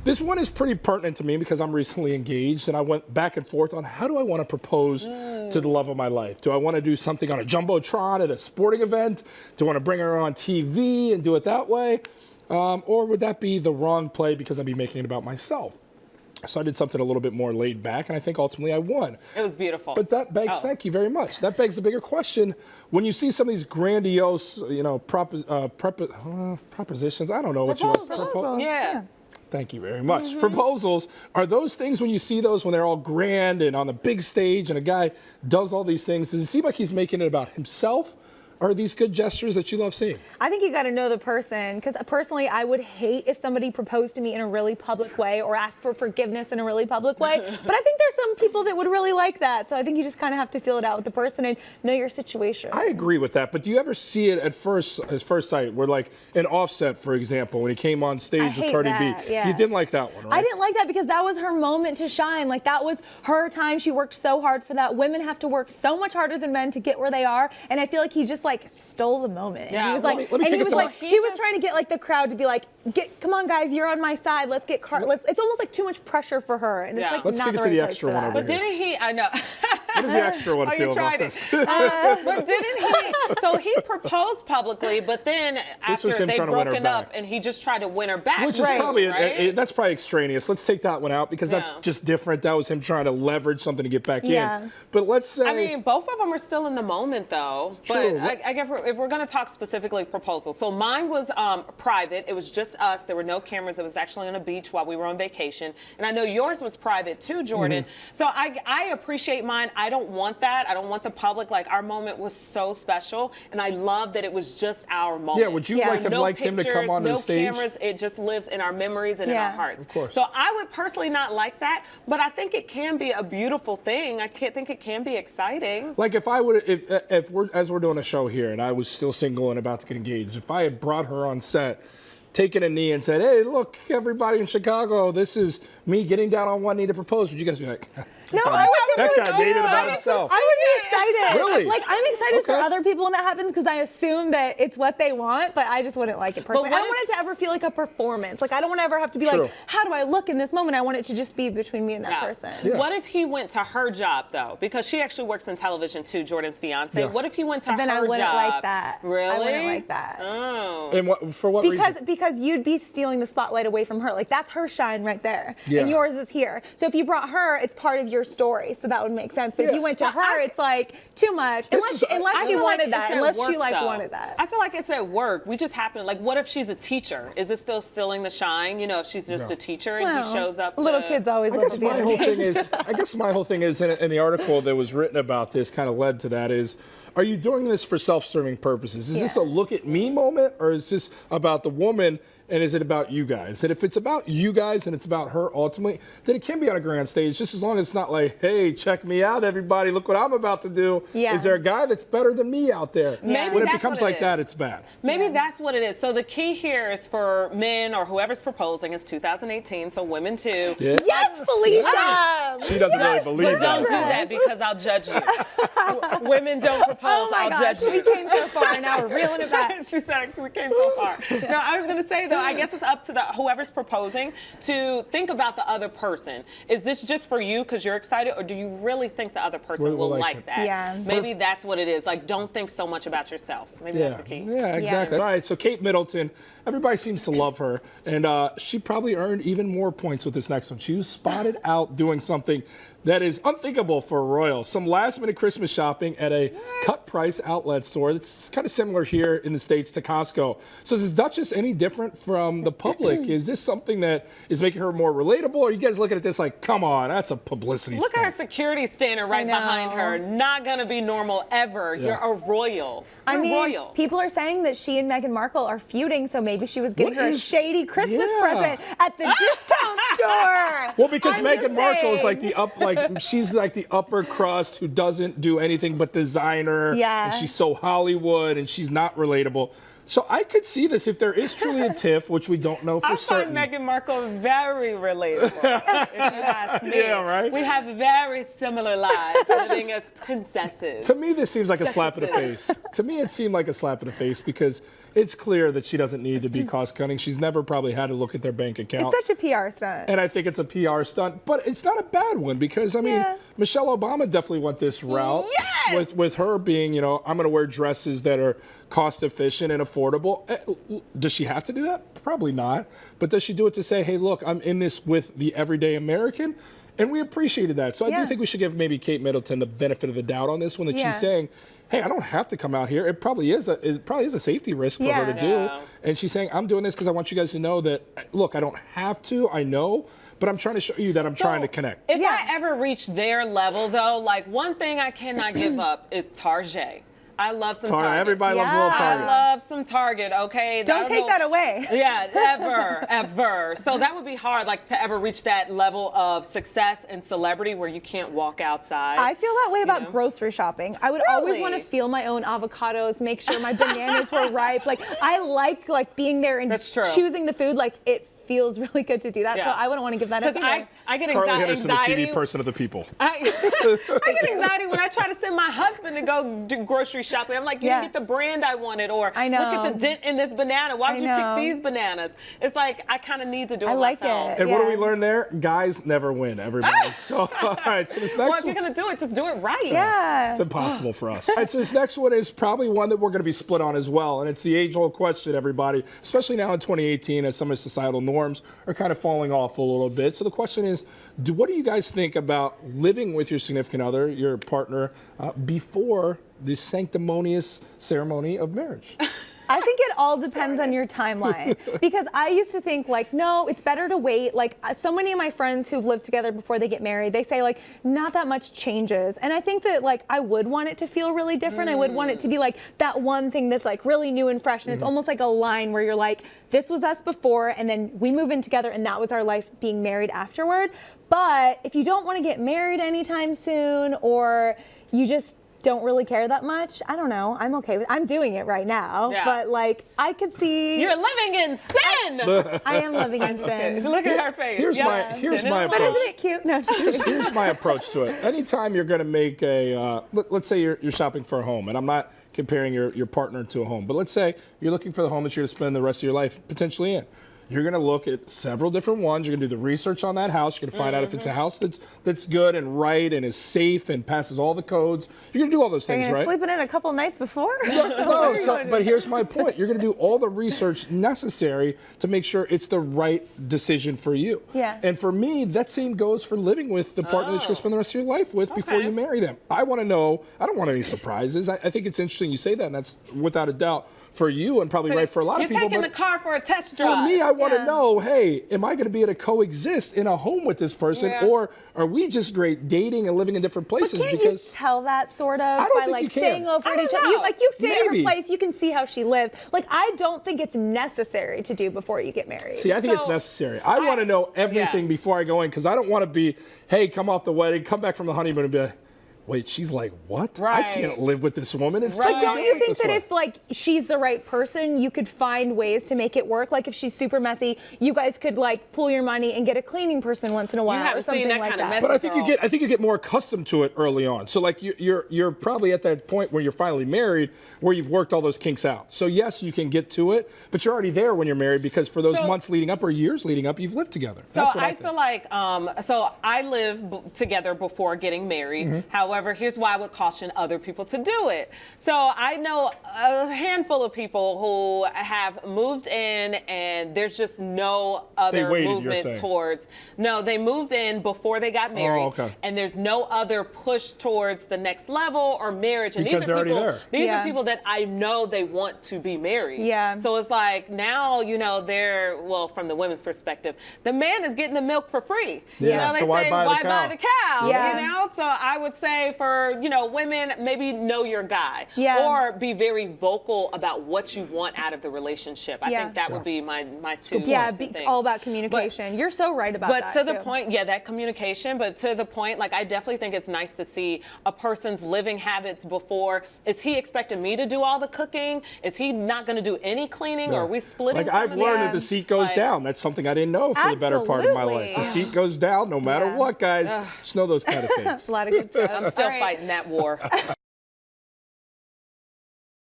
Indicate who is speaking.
Speaker 1: This one is pretty pertinent to me because I'm recently engaged, and I went back and forth on how do I want to propose to the love of my life. Do I want to do something on a jumbotron at a sporting event? Do I want to bring her on TV and do it that way? Or would that be the wrong play because I'd be making it about myself? So I did something a little bit more laid back, and I think ultimately I won.
Speaker 2: It was beautiful.
Speaker 1: But that begs, thank you very much. That begs the bigger question. When you see some of these grandiose, propositions, I don't know what you want to propose.
Speaker 2: Yeah.
Speaker 1: Thank you very much. Proposals, are those things when you see those when they're all grand and on the big stage and a guy does all these things, does it seem like he's making it about himself? Or are these good gestures that you love seeing?
Speaker 3: I think you got to know the person, because personally, I would hate if somebody proposed to me in a really public way or asked for forgiveness in a really public way. But I think there's some people that would really like that. So I think you just kind of have to feel it out with the person and know your situation.
Speaker 1: I agree with that, but do you ever see it at first sight, where like an Offset, for example, when he came on stage with Cardi B,
Speaker 3: yeah.
Speaker 1: you didn't like that one, right?
Speaker 3: I didn't like that because that was her moment to shine. Like, that was her time. She worked so hard for that. Women have to work so much harder than men to get where they are, and I feel like he just like stole the moment.
Speaker 2: Yeah.
Speaker 3: And he was like, he was trying to get like the crowd to be like, come on guys, you're on my side. Let's get it's almost like too much pressure for her, and it's like
Speaker 1: let's
Speaker 3: not
Speaker 1: kick it
Speaker 3: the
Speaker 1: to the
Speaker 3: right
Speaker 1: extra
Speaker 3: place
Speaker 1: one
Speaker 3: for
Speaker 1: over
Speaker 3: that.
Speaker 1: here.
Speaker 2: But didn't he? I know.
Speaker 1: What does the extra one feel about this?
Speaker 2: But didn't he? So he proposed publicly, but then after they broken up, and he just tried to win her back.
Speaker 1: Which is probably that's probably extraneous. Let's take that one out because that's just different. That was him trying to leverage something to get back in. But let's say,
Speaker 2: I mean, both of them are still in the moment, though.
Speaker 1: True.
Speaker 2: But I guess if we're going to talk specifically proposal, so mine was private. It was just us. There were no cameras. It was actually on a beach while we were on vacation. And I know yours was private too, Jordan. So I appreciate mine. I don't want that. I don't want the public. Like, our moment was so special, and I love that it was just our moment.
Speaker 1: Yeah, would you have liked him to come on the stage?
Speaker 2: No cameras. It just lives in our memories and in our hearts.
Speaker 1: Of course.
Speaker 2: So I would personally not like that, but I think it can be a beautiful thing. I think it can be exciting.
Speaker 1: Like if we're doing a show here and I was still single and about to get engaged, if I had brought her on set, taken a knee and said, "Hey, look, everybody in Chicago, this is me getting down on one knee to propose," would you guys be like,
Speaker 3: No, I would
Speaker 1: that guy made it about himself?
Speaker 3: I would be excited.
Speaker 1: Really?
Speaker 3: Like, I'm excited for other people when that happens because I assume that it's what they want, but I just wouldn't like it personally. I don't want it to ever feel like a performance. Like, I don't want to ever have to be like, how do I look in this moment? I want it to just be between me and that person.
Speaker 1: Yeah.
Speaker 2: What if he went to her job, though? Because she actually works in television, too, Jordan's fiance. Yeah. What if he went to her job?
Speaker 3: Then I wouldn't like that.
Speaker 2: Really?
Speaker 3: I wouldn't like that.
Speaker 2: Oh.
Speaker 1: And for what reason?
Speaker 3: Because you'd be stealing the spotlight away from her. Like, that's her shine right there.
Speaker 1: Yeah.
Speaker 3: And yours is here. So if you brought her, it's part of your story. So that would make sense. But if you went to her, it's like too much. Unless you wanted that. Unless you wanted that.
Speaker 2: I feel like it's at work. We just happen, like, what if she's a teacher? Is it still stealing the shine? You know, if she's just a teacher and he shows up.
Speaker 3: Little kids always love to be entertained.
Speaker 1: I guess my whole thing is, in the article that was written about this, kind of led to that, is, are you doing this for self-serving purposes? Is this a look at me moment, or is this about the woman? And is it about you guys? And if it's about you guys and it's about her ultimately, then it can be on a grand stage, just as long as it's not like, hey, check me out, everybody, look what I'm about to do. Yeah. Is there a guy that's better than me out there?
Speaker 2: Maybe
Speaker 1: when it becomes like that, it's bad.
Speaker 2: Maybe that's what it is. So the key here is for men or whoever's proposing, it's 2018, so women too.
Speaker 1: Yeah.
Speaker 3: Yes, Felicia!
Speaker 1: She doesn't really believe that.
Speaker 2: Don't do that because I'll judge you. Women don't propose, I'll judge you.
Speaker 3: We came so far, now we're reeling it back.
Speaker 2: She said we came so far. No, I was going to say, though, I guess it's up to whoever's proposing to think about the other person. Is this just for you because you're excited, or do you really think the other person will like that?
Speaker 3: Yeah.
Speaker 2: Maybe that's what it is. Like, don't think so much about yourself. Maybe that's the key.
Speaker 1: Yeah, exactly. All right, so Kate Middleton, everybody seems to love her, and she probably earned even more points with this next one. She was spotted out doing something that is unthinkable for a royal. Some last-minute Christmas shopping at a cut-price outlet store. It's kind of similar here in the States to Costco. So is Duchess any different from the public? Is this something that is making her more relatable? Or are you guys looking at this like, come on, that's a publicity
Speaker 2: stunt? Look at her security standing right behind her. Not going to be normal ever. You're a royal. You're royal.
Speaker 3: People are saying that she and Meghan Markle are feuding, so maybe she was getting her a shady Christmas present at the discount store.
Speaker 1: Well, because Meghan Markle is like she's like the upper crust who doesn't do anything but designer.
Speaker 3: Yeah.
Speaker 1: And she's so Hollywood and she's not relatable. So I could see this if there is truly a tiff, which we don't know for
Speaker 2: I
Speaker 1: certain.
Speaker 2: find Meghan Markle very relatable. If you ask me.
Speaker 1: Yeah, right?
Speaker 2: We have very similar lives, living as princesses.
Speaker 1: To me, this seems like a slap in the face. To me, it seemed like a slap in the face because it's clear that she doesn't need to be cost cutting. She's never probably had to look at their bank account.
Speaker 3: It's such a PR stunt.
Speaker 1: And I think it's a PR stunt, but it's not a bad one because, I mean,
Speaker 3: Yeah.
Speaker 1: Michelle Obama definitely went this route
Speaker 2: Yes!
Speaker 1: with her being, you know, I'm going to wear dresses that are cost efficient and affordable. Does she have to do that? Probably not. But does she do it to say, hey, look, I'm in this with the everyday American? And we appreciated that. So I do think we should give maybe Kate Middleton the benefit of the doubt on this one, that she's saying, hey, I don't have to come out here. It probably is a safety risk for her to do.
Speaker 2: Yeah.
Speaker 1: And she's saying, I'm doing this because I want you guys to know that, look, I don't have to, I know, but I'm trying to show you that I'm trying to connect.
Speaker 2: If I ever reach their level, though, like one thing I cannot give up is Target. I love some Target.
Speaker 1: Everybody loves a little Target.
Speaker 2: I love some Target, okay?
Speaker 3: Don't take that away.
Speaker 2: Yeah, ever. So that would be hard, like to ever reach that level of success and celebrity where you can't walk outside.
Speaker 3: I feel that way about grocery shopping. I would always want to feel my own avocados, make sure my bananas were ripe. Like I like being there and choosing the food. Like it feels really good to do that. So I wouldn't want to give that up either.
Speaker 2: I get
Speaker 1: Carly Henderson, the
Speaker 2: anxiety.
Speaker 1: TV person of the people.
Speaker 2: I get anxiety when I try to send my husband to go do grocery shopping. I'm like, you didn't get the brand I wanted, or
Speaker 3: I know.
Speaker 2: look at the dent in this banana. Why would you pick these bananas? It's like I kind of need to do it myself.
Speaker 1: And what do we learn there? Guys never win, everybody. So, all right, so this next
Speaker 2: well, if you're going to do it, just do it right.
Speaker 3: Yeah.
Speaker 1: It's impossible for us. All right, so this next one is probably one that we're going to be split on as well. And it's the age-old question, everybody, especially now in 2018 as some of the societal norms are kind of falling off a little bit. So the question is, what do you guys think about living with your significant other, your partner, before the sanctimonious ceremony of marriage?
Speaker 3: I think it all depends on your timeline, because I used to think like, no, it's better to wait. Like so many of my friends who've lived together before they get married, they say like not that much changes. And I think that like I would want it to feel really different. I would want it to be like that one thing that's like really new and fresh. And it's almost like a line where you're like, this was us before and then we move in together and that was our life being married afterward. But if you don't want to get married anytime soon, or you just don't really care that much, I don't know. I'm okay with I'm doing it right now.
Speaker 2: Yeah.
Speaker 3: But like I could see
Speaker 2: You're living in sin.
Speaker 3: I am living in sin.
Speaker 2: Look at her face.
Speaker 1: Here's my
Speaker 3: But
Speaker 1: approach.
Speaker 3: isn't it cute? No,
Speaker 1: Here's my approach to it. Anytime you're going to make a, let's say you're shopping for a home, and I'm not comparing your partner to a home, but let's say you're looking for the home that you're going to spend the rest of your life potentially in. You're going to look at several different ones. You're going to do the research on that house. You're going to find out if it's a house that's good and right and is safe and passes all the codes. You're going to do all those things,
Speaker 3: Are you
Speaker 1: right?
Speaker 3: sleeping in a couple nights before?
Speaker 1: No, but here's my point. You're going to do all the research necessary to make sure it's the right decision for you.
Speaker 3: Yeah.
Speaker 1: And for me, that same goes for living with the partner that you're going to spend the rest of your life with before you marry them. I want to know. I don't want any surprises. I think it's interesting you say that, and that's without a doubt for you and probably right for a lot of people.
Speaker 2: You're taking the car for a test drive.
Speaker 1: For me, I want to know, hey, am I going to be able to coexist in a home with this person, or are we just great dating and living in different places?
Speaker 3: But can't
Speaker 1: because
Speaker 3: you tell that sort of
Speaker 1: I don't
Speaker 3: by
Speaker 1: think
Speaker 3: like
Speaker 1: you can.
Speaker 3: staying over at
Speaker 2: I
Speaker 3: each
Speaker 2: don't
Speaker 3: other?
Speaker 2: know.
Speaker 3: You stay at her
Speaker 1: Maybe.
Speaker 3: place, you can see how she lives. Like I don't think it's necessary to do before you get married.
Speaker 1: See, I think it's necessary. I want to know everything before I go in, because I don't want to be, hey, come off the wedding, come back from the honeymoon and be like, wait, she's like, what? I can't live with this woman. It's
Speaker 3: But don't you think that if like she's the right person, you could find ways to make it work? Like if she's super messy, you guys could like pool your money and get a cleaning person once in a while or something like that.
Speaker 1: But I think you get more accustomed to it early on. So like you're probably at that point where you're finally married, where you've worked all those kinks out. So yes, you can get to it, but you're already there when you're married, because for those months leading up or years leading up, you've lived together.
Speaker 2: So I feel like, so I lived together before getting married. However, here's why I would caution other people to do it. So I know a handful of people who have moved in and there's just no other movement towards. No, they moved in before they got married, and there's no other push towards the next level or marriage. And
Speaker 1: because
Speaker 2: these are people. These
Speaker 3: are
Speaker 2: people that I know they want to be married.
Speaker 3: Yeah.
Speaker 2: So it's like now, they're, well, from the women's perspective, the man is getting the milk for free.
Speaker 1: Yeah.
Speaker 2: They
Speaker 1: So
Speaker 2: say,
Speaker 1: why buy the cow?
Speaker 2: buy the cow?
Speaker 3: Yeah.
Speaker 2: So I would say, say for, women, maybe know your guy.
Speaker 3: Yeah.
Speaker 2: Or be very vocal about what you want out of the relationship. I think that would be my two.
Speaker 3: Yeah,
Speaker 2: two things.
Speaker 3: all about communication. You're so right about that.
Speaker 2: But to the point, that communication, but to the point, like, I definitely think it's nice to see a person's living habits before. Is he expecting me to do all the cooking? Is he not going to do any cleaning? Or are we splitting?
Speaker 1: Like, I've learned that the seat goes down. That's something I didn't know for the better part of my life. The seat goes down no matter what, guys. Just know those kind of things.
Speaker 3: A lot of good stuff.
Speaker 2: I'm still fighting that war.